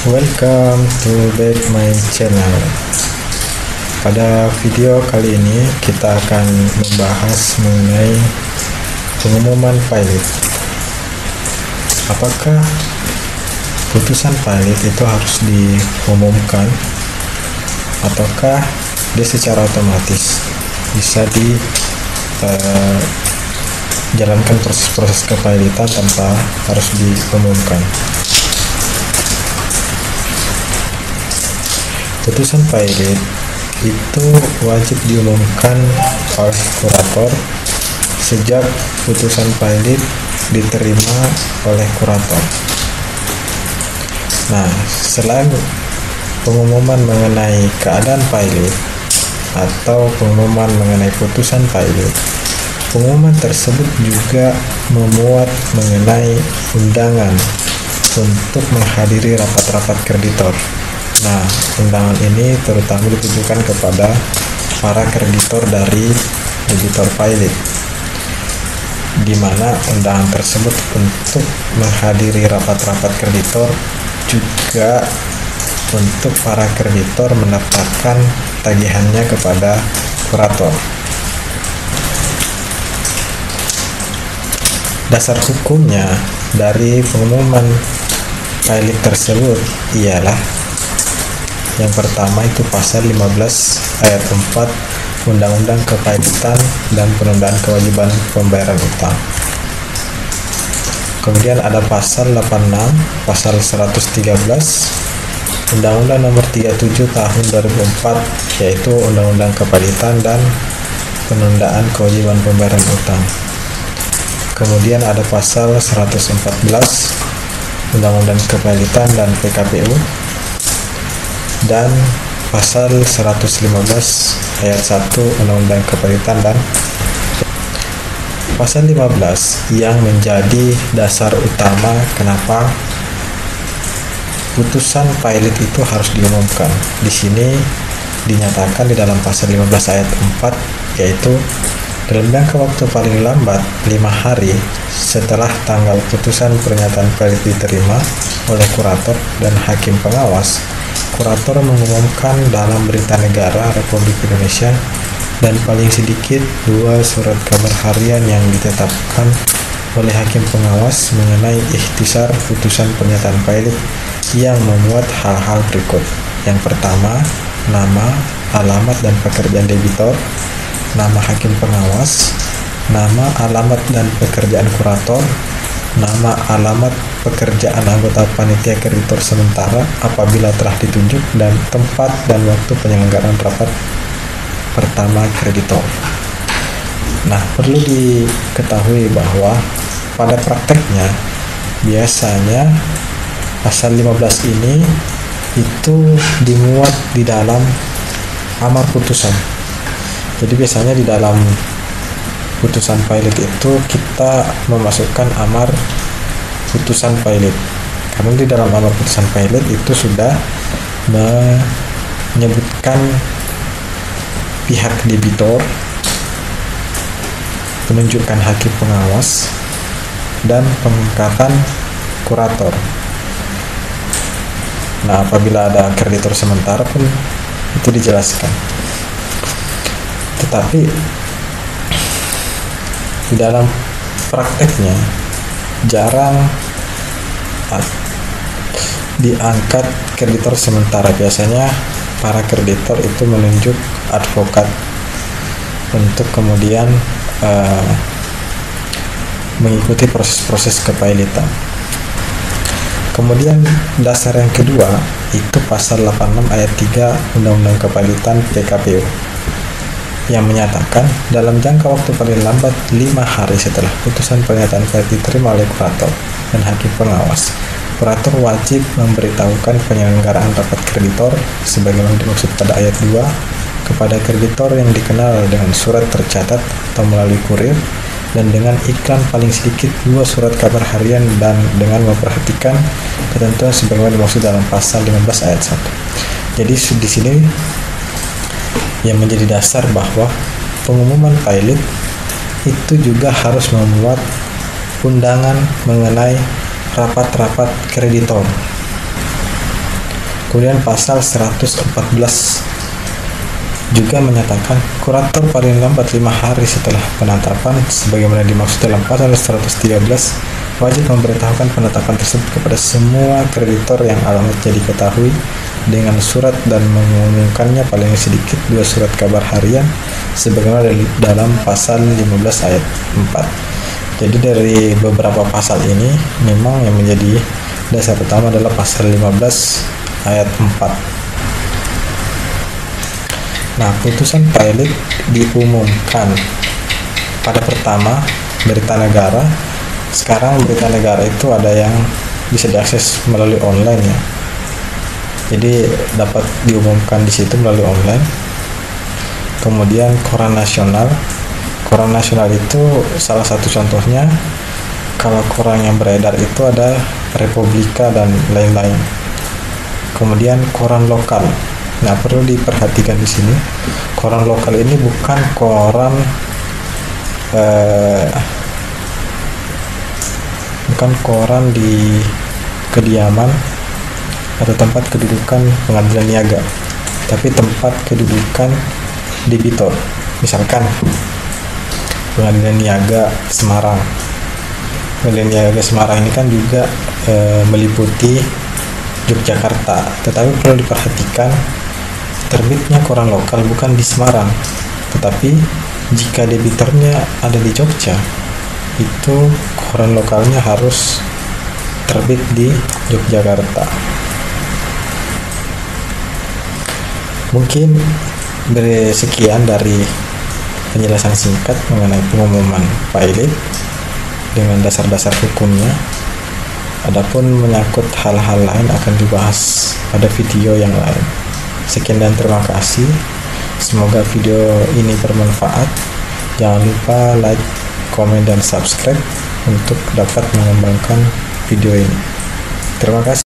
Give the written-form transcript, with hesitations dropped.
Welcome to back my channel. Pada video kali ini kita akan membahas mengenai pengumuman pilot. Apakah putusan pilot itu harus diumumkan ataukah dia secara otomatis bisa dijalankan proses-proses kepilotan tanpa harus diumumkan? Putusan pilot itu wajib diumumkan oleh kurator sejak putusan pilot diterima oleh kurator. Nah, selain pengumuman mengenai keadaan pilot atau pengumuman mengenai putusan pilot, pengumuman tersebut juga memuat mengenai undangan untuk menghadiri rapat-rapat kreditor. Nah, undangan ini terutama ditujukan kepada para kreditor dari debitor pilot, di mana undangan tersebut untuk menghadiri rapat-rapat kreditor juga untuk para kreditor mendaftarkan tagihannya kepada kurator. Dasar hukumnya dari pengumuman pilot tersebut ialah yang pertama itu pasal 15 ayat 4 Undang-Undang Kepilotan dan Penundaan Kewajiban Pembayaran Utang. Kemudian ada pasal 86, pasal 113 Undang-Undang Nomor 37 Tahun 2004 yaitu Undang-Undang Kepilotan dan Penundaan Kewajiban Pembayaran Utang. Kemudian ada pasal 114 Undang-Undang Kepilotan dan PKPU dan pasal 115 ayat 1 Undang-Undang Kepilotan dan pasal 15 yang menjadi dasar utama kenapa putusan pilot itu harus diumumkan. Di sini dinyatakan di dalam pasal 15 ayat 4 yaitu dalam jangka waktu paling lambat 5 hari setelah tanggal putusan pernyataan pilot diterima oleh kurator dan hakim pengawas, kurator mengumumkan dalam berita negara Republik Indonesia dan paling sedikit 2 surat kabar harian yang ditetapkan oleh hakim pengawas mengenai ikhtisar putusan pernyataan pilot yang memuat hal-hal berikut. Yang pertama, nama, alamat dan pekerjaan debitor, nama hakim pengawas, nama, alamat dan pekerjaan kurator, nama, alamat pekerjaan anggota panitia kreditor sementara apabila telah ditunjuk, dan tempat dan waktu penyelenggaraan rapat pertama kreditor. Nah, perlu diketahui bahwa pada prakteknya biasanya pasal 15 ini itu dimuat di dalam amar putusan. Jadi biasanya di dalam putusan pilot itu kita memasukkan amar putusan pilot. Karena di dalam amar putusan pilot itu sudah menyebutkan pihak debitor, penunjukan hakim pengawas, dan pengangkatan kurator. Nah, apabila ada kreditor sementara pun itu dijelaskan. Tetapi di dalam prakteknya jarang diangkat kreditor sementara. Biasanya para kreditor itu menunjuk advokat untuk kemudian mengikuti proses-proses kepilotan. Kemudian dasar yang kedua itu pasal 86 ayat 3 Undang-Undang Kepilotan PKPU yang menyatakan dalam jangka waktu paling lambat 5 hari setelah putusan pernyataan pilot diterima oleh kurator dan hakim pengawas, kurator wajib memberitahukan penyelenggaraan rapat kreditor sebagaimana dimaksud pada ayat 2 kepada kreditor yang dikenal dengan surat tercatat atau melalui kurir dan dengan iklan paling sedikit 2 surat kabar harian dan dengan memperhatikan ketentuan sebagaimana dimaksud dalam pasal 15 ayat 1. Jadi di sini yang menjadi dasar bahwa pengumuman pilot itu juga harus memuat undangan mengenai rapat-rapat kreditor. Kemudian pasal 114 juga menyatakan kurator paling lambat 5 hari setelah penetapan sebagaimana dimaksud dalam pasal 113 wajib memberitahukan penetapan tersebut kepada semua kreditor yang alamatnya diketahui dengan surat dan mengumumkannya paling sedikit 2 surat kabar harian sebagaimana dalam pasal 15 ayat 4. Jadi dari beberapa pasal ini memang yang menjadi dasar utama adalah pasal 15 ayat 4. Nah, putusan pilot diumumkan pada pertama berita negara. Sekarang berita negara itu ada yang bisa diakses melalui online ya. Jadi dapat diumumkan di situ melalui online. Kemudian koran nasional. Koran nasional itu salah satu contohnya. Kalau koran yang beredar itu ada Republika dan lain-lain. Kemudian koran lokal. Nah, perlu diperhatikan di sini, koran lokal ini bukan koran di kediaman atau tempat kedudukan pengadilan niaga, tapi tempat kedudukan debitur. Misalkan pengadilan niaga Semarang. Pengadilan niaga Semarang ini kan juga meliputi Yogyakarta, tetapi perlu diperhatikan terbitnya koran lokal bukan di Semarang, tetapi jika debiturnya ada di Jogja, itu koran lokalnya harus terbit di Yogyakarta. Mungkin sekian dari penjelasan singkat mengenai pengumuman pilot dengan dasar-dasar hukumnya. Adapun menyangkut hal-hal lain akan dibahas pada video yang lain. Sekian dan terima kasih. Semoga video ini bermanfaat. Jangan lupa like, komen, dan subscribe untuk dapat mengembangkan video ini. Terima kasih.